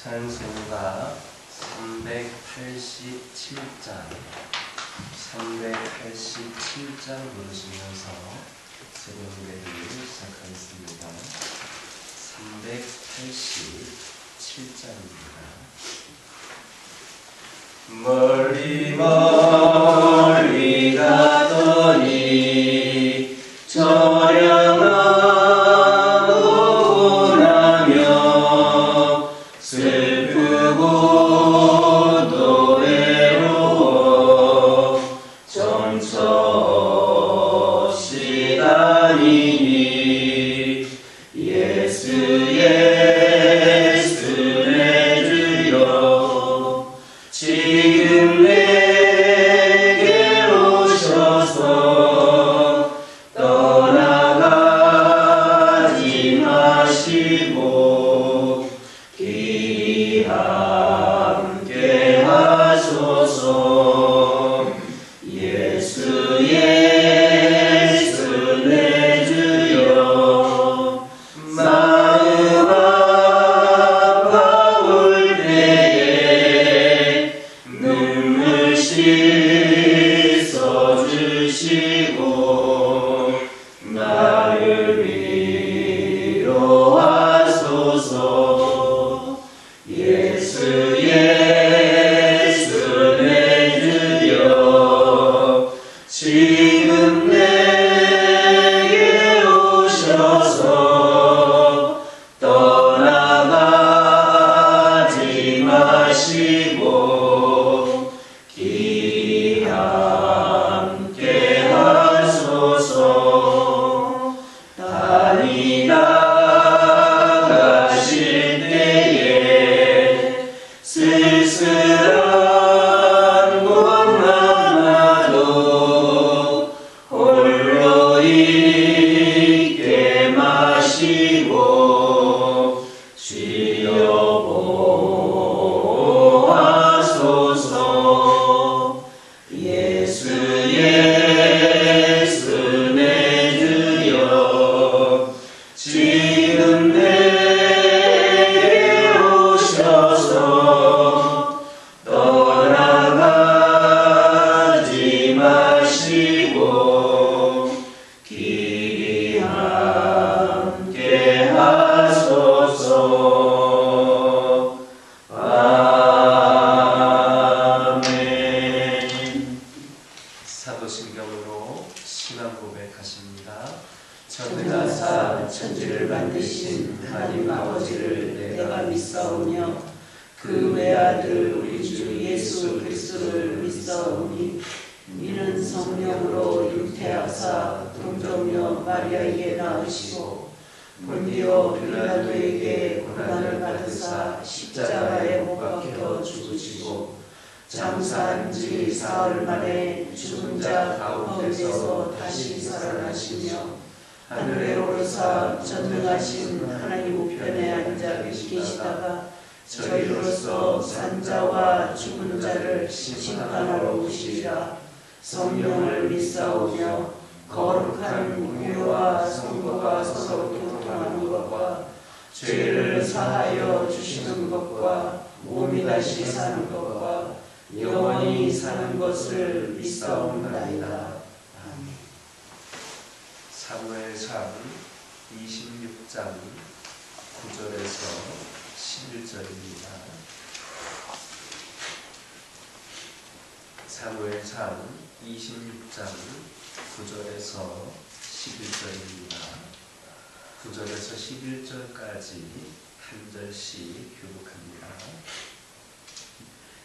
찬송가 387장 부르시면서 새벽 예배를 시작하겠습니다. 387장입니다. 멀리 멀리 가더니 저렴하고 나며 슬프고 또 외로워 정처없이 다니니 예수 내 주여 지금 내게 오셔서 떠나가지 마시고 길이 함께 하소서. 예수 내 주여 마음 아파올 때에 눈물 씻어주시고 나를 위로하소서. 예수 내 주여 지금 내게 오셔서 떠나가지 마시고 길이 함께 하소서. 다니다 가실 때에 쓸쓸한 곳만 나도 홀로 있게 마시고 주여 보호하소서. 예수 내 주여 지금 내게 오셔서 떠나가지 마시고 길이 함께 하소서. 아멘. 사도신경으로 신앙 고백하십니다. 천하사 천지를 만드신 하나님 아버지를 내가 믿사오며 그 외아들 우리 주 예수 그리스도를 믿사오니 이는 성령으로 잉태하사 동정녀 마리아에게 낳으시고 본디오 빌라도에게 고난을 받으사 십자가에 못 박혀 죽으시고 장사한 지 사흘 만에 죽은 자 가운데서 다시 살아나시며 하늘에 오르사 전능하신 하나님 우편에 앉아 계시다가 저희로서 산자와 죽은 자를 심판하러 오시리라. 성령을 믿사오며 거룩한 교회와 성도가 서로 교통하는 것과 죄를 사하여 주시는 것과 몸이 다시 사는 것과 영원히 사는 것을 믿사옵나이다. 사무엘상 26장 9절에서 11절입니다. 사무엘상 26장 9절에서 11절입니다. 9절에서 11절까지 한 절씩 교독합니다.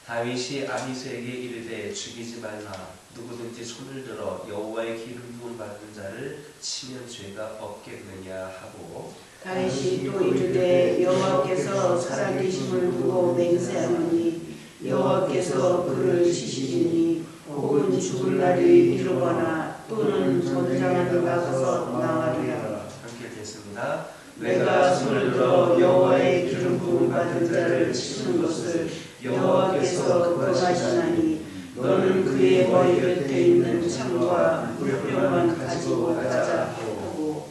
다윗이 아비새에게 이르되 죽이지 말라. 누구든지 손을 들어 여호와의 기름 부음 받은 자를 치면 죄가 없겠느냐 하고 다윗이 또 이르되 여호와께서 살아계심을 두고 맹세하노니 여호와께서 그를 치시리니 혹은 죽을 날이 이르거나 또는 전장을 나가서 나가리라. 함께 읽겠습니다. 내가 손을 들어 여호와의 기름 부음 받은 자를 치는 것을 여호와께서 금하시나니 너는 그의 머리 곁에 있는 창과 물병만 가지고 가자 하고.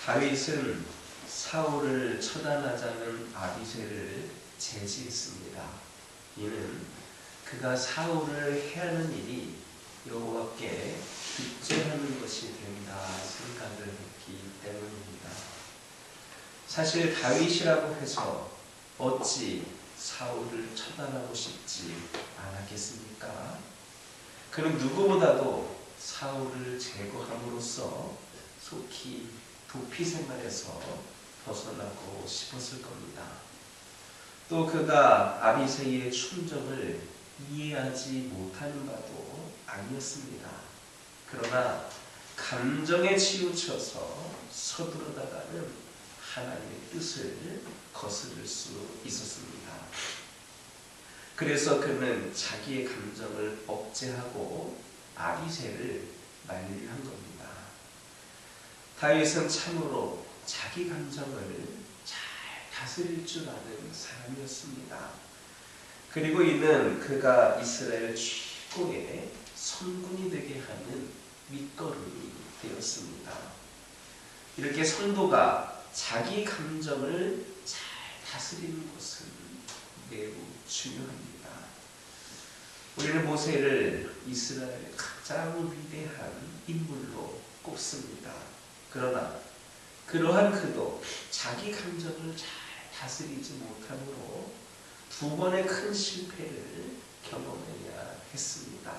다윗은 사울을 처단하자는 아비새를 제지했습니다. 이는 그가 사울을 해하는 일이 여호와께 득죄하는 것이 된다 생각을 했기 때문입니다. 사실 다윗이라고 해서 어찌 사울을 처단하고 싶지 않았겠습니까? 그는 누구보다도 사울을 제거함으로써 속히 도피 생활에서 벗어나고 싶었을 겁니다. 또 그가 아비새의 충정을 이해하지 못하는 바도 아니었습니다. 그러나 감정에 치우쳐서 서두르다가는 하나님의 뜻을 거스를 수 있었습니다. 그래서 그는 자기의 감정을 억제하고 아비새를 만류한 겁니다. 다윗은 참으로 자기 감정을 잘 다스릴 줄 아는 사람이었습니다. 그리고 이는 그가 이스라엘 최고의 성군이 되게 하는 밑거름이 되었습니다. 이렇게 성도가 자기 감정을 잘 다스리는 것은 매우 중요합니다. 우리는 모세를 이스라엘의 가장 위대한 인물로 꼽습니다. 그러나 그러한 그도 자기 감정을 잘 다스리지 못함으로 두 번의 큰 실패를 경험해야 했습니다.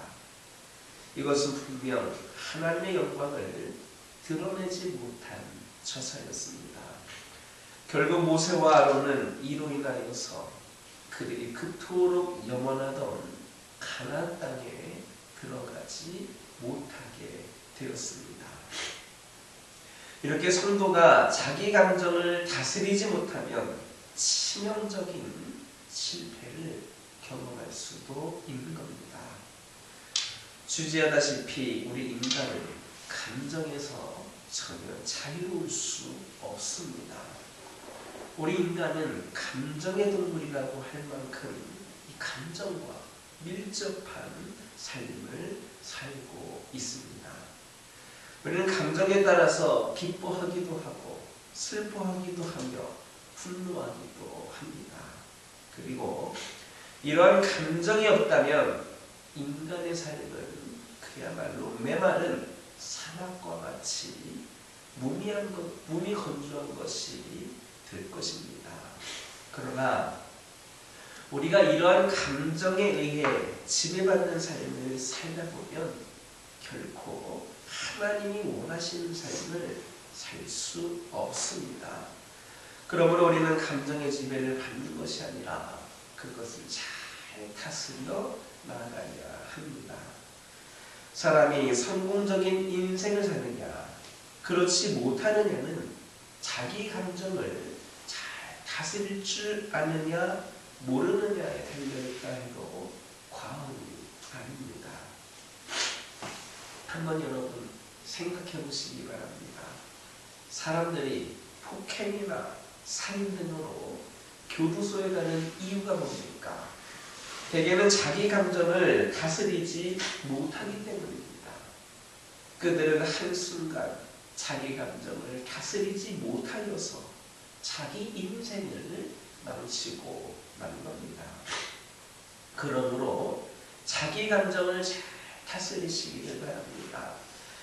이것은 분명 하나님의 영광을 드러내지 못한 처사였습니다. 결국 모세와 아론은 이로 인하여서 그들이 그토록 염원하던 가나안 땅에 들어가지 못하게 되었습니다. 이렇게 성도가 자기 감정을 다스리지 못하면 치명적인 실패를 경험할 수도 있는 겁니다. 주지하다시피 우리 인간은 감정에서 전혀 자유로울 수 없습니다. 우리 인간은 감정의 동물이라고 할 만큼 이 감정과 밀접한 삶을 살고 있습니다. 우리는 감정에 따라서 기뻐하기도 하고 슬퍼하기도 하며 분노하기도 합니다. 그리고 이러한 감정이 없다면 인간의 삶은 그야말로 메마른 사막과 같이 몸이 건조한 것이 될 것입니다. 그러나 우리가 이러한 감정에 의해 지배받는 삶을 살다 보면 결코 하나님이 원하시는 삶을 살 수 없습니다. 그러므로 우리는 감정의 지배를 받는 것이 아니라 그것을 잘 다스려 나아가야 합니다. 사람이 성공적인 인생을 사느냐 그렇지 못하느냐는 자기 감정을 잘 다스릴 줄 아느냐 모르느냐에 달려있다 해도 과언이 아닙니다. 한번 여러분 생각해 보시기 바랍니다. 사람들이 폭행이나 살인 등으로 교도소에 가는 이유가 뭡니까? 대개는 자기 감정을 다스리지 못하기 때문입니다. 그들은 한순간 자기 감정을 다스리지 못하여서 자기 인생을 망치고 만 겁니다. 그러므로 자기 감정을 잘 다스리시기를 바랍니다.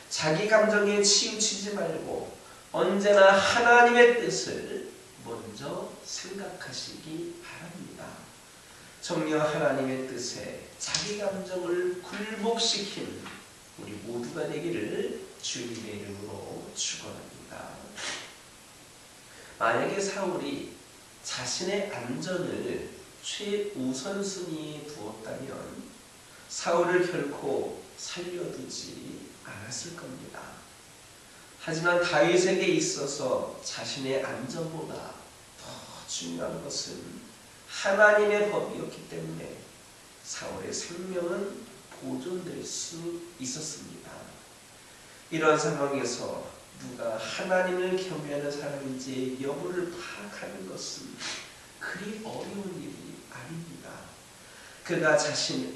자기 감정에 치우치지 말고 언제나 하나님의 뜻을 먼저 생각하시기 바랍니다. 정녕 하나님의 뜻에 자기 감정을 굴복시킨 우리 모두가 되기를 주님의 이름으로 축원합니다. 만약에 사울이 자신의 안전을 최우선순위에 두었다면 사울을 결코 살려두지 않았을 겁니다. 하지만 다윗에게 있어서 자신의 안전보다 더 중요한 것은 하나님의 법이었기 때문에 사울의 생명은 보존될 수 있었습니다. 이런 상황에서 누가 하나님을 경외하는 사람인지 여부를 파악하는 것은 그리 어려운 일이 아닙니다. 그가 자신의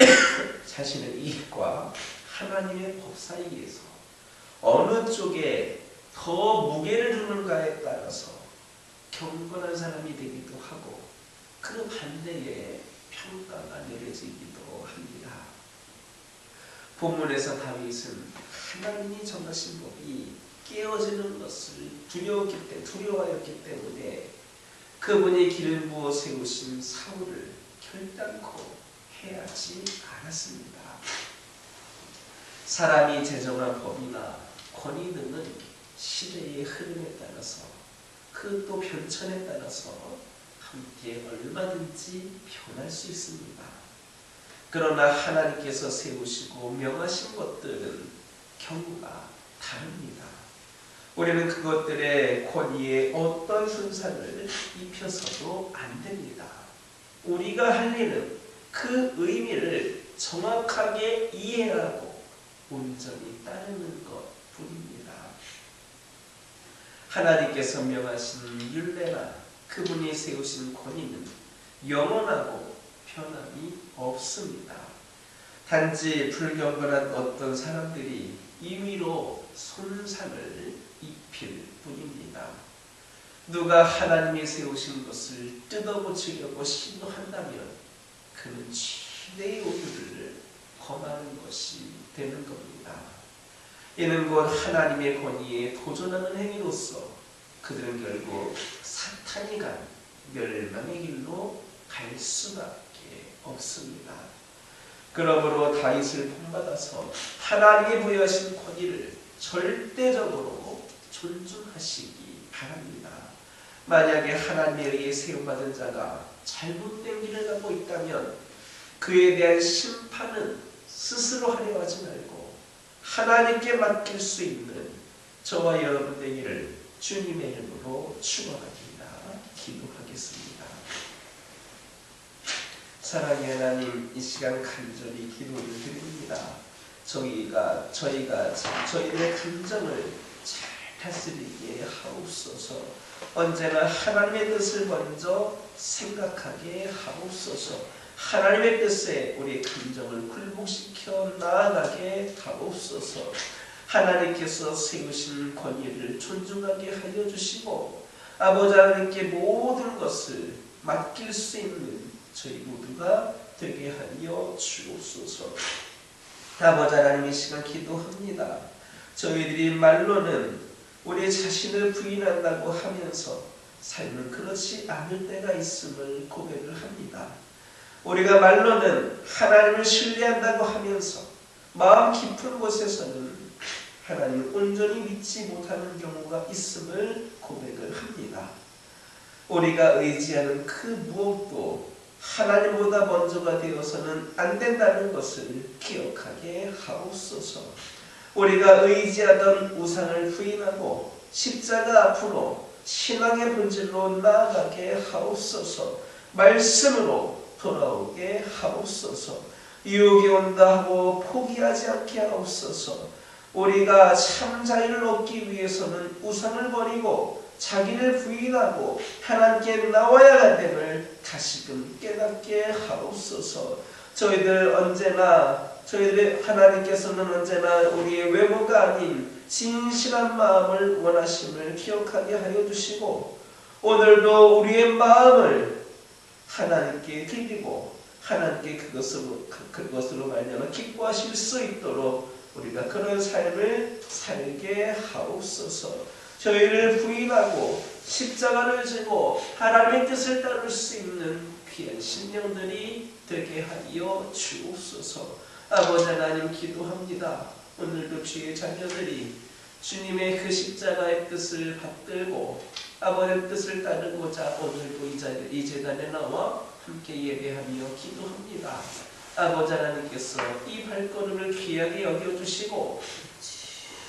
이익과 하나님의 법 사이에서 어느 쪽에 더 무게를 두는가에 따라서 경건한 사람이 되기도 하고 그 반대에 평가가 내려지기도 합니다. 본문에서 다윗은 하나님이 정하신 법이 깨어지는 것을 두려워하였기 때문에 그분이 기름 부어 세우신 사울을 결단코 해하지 않았습니다. 사람이 제정한 법이나 권위 등은 시대의 흐름에 따라서 그 또 변천에 따라서 함께 얼마든지 변할 수 있습니다. 그러나 하나님께서 세우시고 명하신 것들은 경우가 다릅니다. 우리는 그것들의 권위에 어떤 순산을 입혀서도 안 됩니다. 우리가 할 일은 그 의미를 정확하게 이해하고 온전히 따르는 것뿐입니다. 하나님께서 명하신 율례나 그분이 세우신 권위는 영원하고 변함이 없습니다. 단지 불경건한 어떤 사람들이 임의로 손상을 입힐 뿐입니다. 누가 하나님이 세우신 것을 뜯어고치려고 시도한다면 그는 최대의 오류를 범하는 것이 되는 겁니다. 이는 곧 하나님의 권위에 도전하는 행위로서 그들은 결국 사탄이 간 멸망의 길로 갈 수밖에 없습니다. 그러므로 다윗을 본받아서 하나님이 부여하신 권위를 절대적으로 존중하시기 바랍니다. 만약에 하나님에 의해 세움받은 자가 잘못된 길을 가고 있다면 그에 대한 심판은 스스로 하려 하지 말고 하나님께 맡길 수 있는 저와 여러분에게를 주님의 이름으로 축원합니다. 기도하겠습니다. 사랑의 하나님, 이 시간 간절히 기도를 드립니다. 저희가 저희들의 감정을 잘 다스리게 하옵소서. 언제나 하나님의 뜻을 먼저 생각하게 하옵소서. 하나님의 뜻에 우리의 감정을 굴복시켜 나아가게 하옵소서. 하나님께서 세우신 권위를 존중하게 하여 주시고 아버지 하나님께 모든 것을 맡길 수 있는 저희 모두가 되게 하여 주옵소서. 아버지 하나님, 이 시간 기도합니다. 저희들이 말로는 우리 자신을 부인한다고 하면서 삶은 그렇지 않을 때가 있음을 고백을 합니다. 우리가 말로는 하나님을 신뢰한다고 하면서 마음 깊은 곳에서는 하나님을 온전히 믿지 못하는 경우가 있음을 고백을 합니다. 우리가 의지하는 그 무엇도 하나님보다 먼저가 되어서는 안 된다는 것을 기억하게 하옵소서. 우리가 의지하던 우상을 부인하고 십자가 앞으로 신앙의 본질로 나아가게 하옵소서. 말씀으로 돌아오게 하옵소서. 유혹이 온다 하고 포기하지 않게 하옵소서. 우리가 참 자유를 얻기 위해서는 우상을 버리고 자기를 부인하고 하나님께 나와야 할 됨을 다시금 깨닫게 하옵소서. 저희들의 하나님께서는 언제나 우리의 외모가 아닌 진실한 마음을 원하심을 기억하게 하여 주시고 오늘도 우리의 마음을 하나님께 드리고 하나님께 그것으로 말미암아 기뻐하실 수 있도록 우리가 그런 삶을 살게 하옵소서. 저희를 부인하고 십자가를 지고 하나님의 뜻을 따를 수 있는 귀한 심령들이 되게 하여 주옵소서. 아버지 하나님, 기도합니다. 오늘도 주의 자녀들이 주님의 그 십자가의 뜻을 받들고 아버지의 뜻을 따르고자 오늘도 이 재단에 나와 함께 예배하며 기도합니다. 아버지 하나님께서 이 발걸음을 귀하게 여겨주시고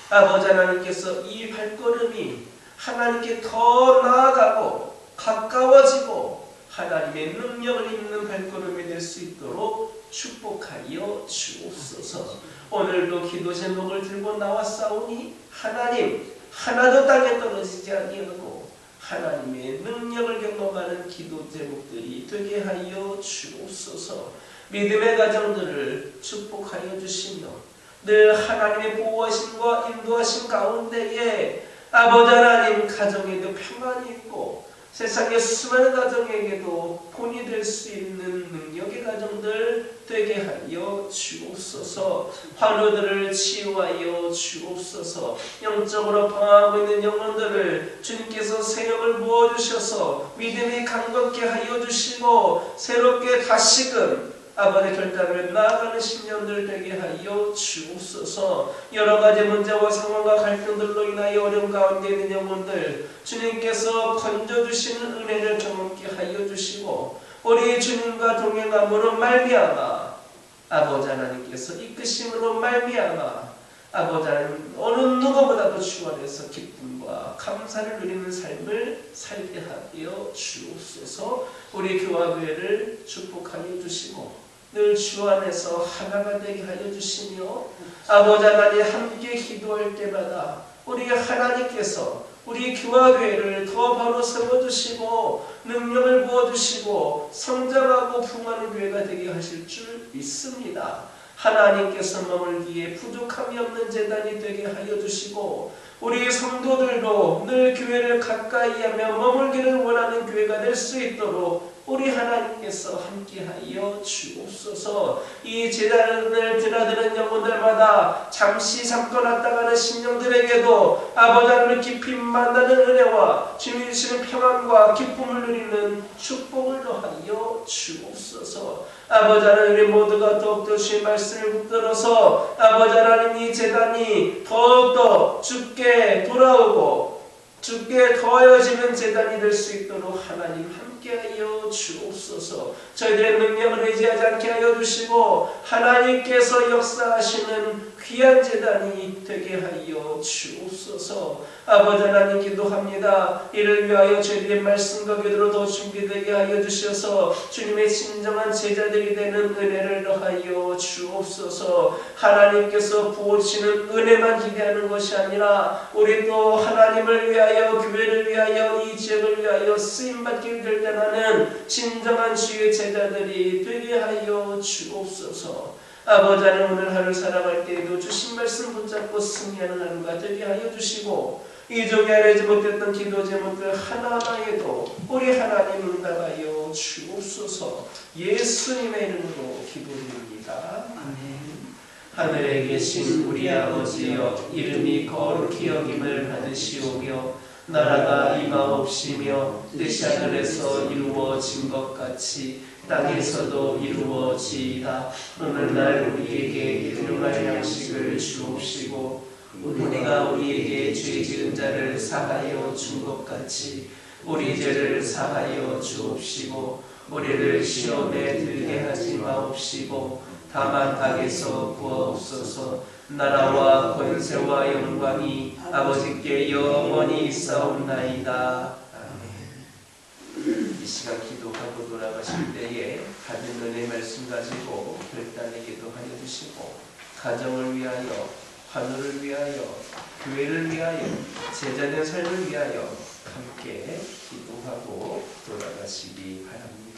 아버지 하나님께서 이 발걸음이 하나님께 더 나아가고 가까워지고 하나님의 능력을 입는 발걸음이 될 수 있도록 축복하여 주옵소서. 오늘도 기도 제목을 들고 나왔사오니 하나님 하나도 땅에 떨어지지 아니하고 하나님의 능력을 경험하는 기도 제목들이 되게 하여 주옵소서. 믿음의 가정들을 축복하여 주시며 늘 하나님의 보호하심과 인도하심 가운데에 아버지 하나님 가정에도 평안이 있고 세상의 수많은 가정에게도 본이 될 수 있는 능력의 가정들 되게 하여 주옵소서. 환우들을 치유하여 주옵소서. 영적으로 방황하고 있는 영혼들을 주님께서 생명을 부어주셔서 믿음이 강건케 하여 주시고 새롭게 다시금 아버지의 결단을 나아가는 신년들 되게 하여 주옵소서. 여러가지 문제와 상황과 갈등들로 인하여 어려움 가운데 있는 영혼들 주님께서 건져주시는 은혜를 경험케 하여 주시고 우리 주님과 동행함으로 말미암아 아버지 하나님께서 이끄심으로 말미암아 아버지 하나님 어느 누구보다도 주 안에서 기쁨과 감사를 누리는 삶을 살게 하여 주옵소서. 우리 교화교회를 축복하여 주시고 늘 주 안에서 하나가 되게 하여 주시며 아버지 하나님 함께 기도할 때마다 우리 하나님께서 우리 교화교회를 더 바로 세워주시고 능력을 부어주시고 성장하고 부흥하는 교회가 되게 하실 줄 믿습니다. 하나님께서 머물기에 부족함이 없는 재단이 되게 하여 주시고 우리 성도들도 늘 교회를 가까이 하며 머물기를 원하는 교회가 될 수 있도록 우리 하나님께서 함께하여 주옵소서. 이 제단을 드나드는 영혼들마다 잠시 잠깐 왔다 가는 심령들에게도 아버지 하나님을 깊이 만나는 은혜와 주님이 주시는 평안과 기쁨을 누리는 축복을 더하여 주옵소서. 아버지 하나님 우리 모두가 더욱더 주의 말씀을 붙들어서 아버지 하나님 이 제단이 더욱더 주께 돌아오고 주께 더하여지는 제단이 될 수 있도록 하나님 함께하여 주옵소서. 저희들의 능력을 의지하지 않게 하여 주시고 하나님께서 역사하시는 귀한 제단이 되게 하여 주옵소서. 아버지 하나님 기도합니다. 이를 위하여 저희들의 말씀과 기도로 더 준비되게 하여 주셔서 주님의 진정한 제자들이 되는 은혜를 더하여 주옵소서. 하나님께서 부어주시는 은혜만 기대하는 것이 아니라 우리 또 하나님을 위하여 교회를 위하여 이 지역을 위하여 쓰임받게 될 때라는 진정한 주의 제자들이 되게 하여 주옵소서. 아버지 하나님 오늘 하루 살아갈 때에도 주신 말씀 붙잡고 승리하는 하루가 되게 하여 주시고 이 종이 알지 못했던 기도 제목들 하나하나에도 우리 하나님 응답하여 주옵소서. 예수님의 이름으로 기도드립니다. 아멘. 하늘에 계신 우리 아버지여 이름이 거룩히 여김을 받으시오며 나라가 임하옵시며 뜻이 하늘에서 이루어진 것 같이 땅에서도 이루어지이다. 오늘날 우리에게 일용할 양식을 주옵시고 우리가 우리에게 죄 지은 자를 사하여 준 것 같이 우리 죄를 사하여 주옵시고 우리를 시험에 들게 하지 마옵시고 다만 악에서 구하옵소서. 나라와 권세와 영광이 아버지께 영원히 있사옵나이다. 아멘. 이 시간 기도하고 돌아가실 때에 받은 은혜의 말씀 가지고 결단에 기도하여 주시고 가정을 위하여 환우를 위하여 교회를 위하여 제자된 삶을 위하여 함께 기도하고 돌아가시기 바랍니다.